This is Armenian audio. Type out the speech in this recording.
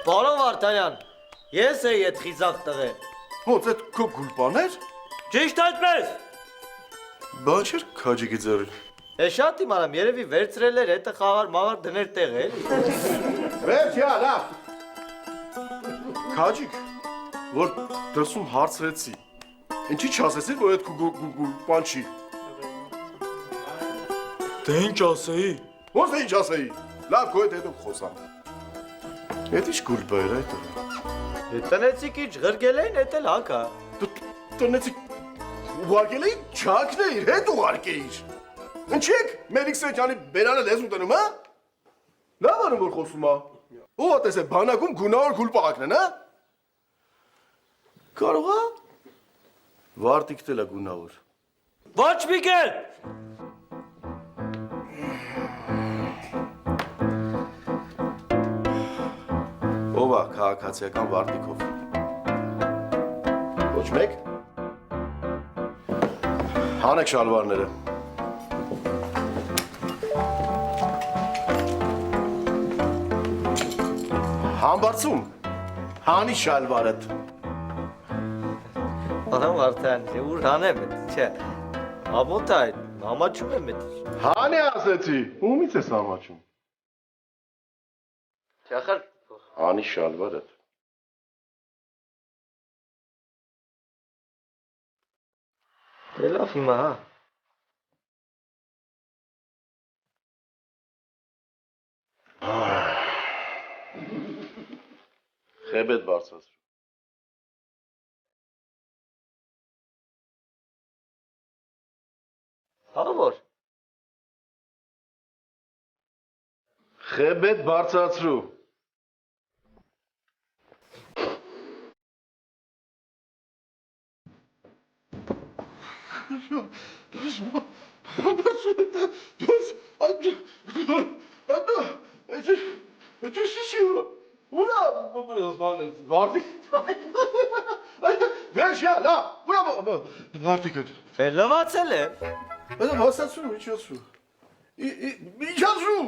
Պարոն Վարդանյան, ես էի այդ խիզախ տղե։ Ոնց այդ քո գուլպաներ։ Ճիշտ այդպես։ Բան չէր քաջիկի ձեռին։ Է շատ իմանամ, երևի վերցրել էր հետը խաղար մաղար դներ տեղ էլի։ Վերջյա, լավ։ Քաջիկ, որ դրսում հարցրեցի։ Ինչի չասեցի, որ այդ քո գուլպան չի։ Դե ինչ ասեի։ Ոնց է ինչ ասեի։ Լավ, քո հետ հետո խոսամ։ Էդ ինչ գուլպա էր այդ։ Տնեցիկ ինչ ղրգել էին, էդ էլ հակա։ Տնեցիկ ուղարկել էի, չակն էիր, հետ ուղարկեիր։ Ինչ եք, Մելիք Սեջյանի բերանը լեզու տնում, հա։ Լավ անում, որ խոսում ա։ Ո՞վ ատես է բանակում գունավոր գուլպաղակն են, հա։ Կարող ա։ Վարտիկն էլ է գունավոր։ Ոչ մի կերպ։ Ով է քաղաքացիական վարտիկով։ Ոչ մեկ։ Հանեք շալվարները։ Համբարձում, հանի շալվարդ։ Պարոն Վարդանյան, ուր հանեմ էդ, չէ։ Ամոթ է այդ, համաչում եմ էդ։ Հանի ասեցի, ումից ես համաչում։ Չախար, Հանի շալվարդ։ դե լավ հիմա, հա։ Խեբետ բարձրացրու։ Հա որ։ Խեբետ բարձրացրու։ Վերջյա, լավ, ուրա վարտիկը։ Լվացել է։ Հասացրու, իջացրու։ Իջացրու։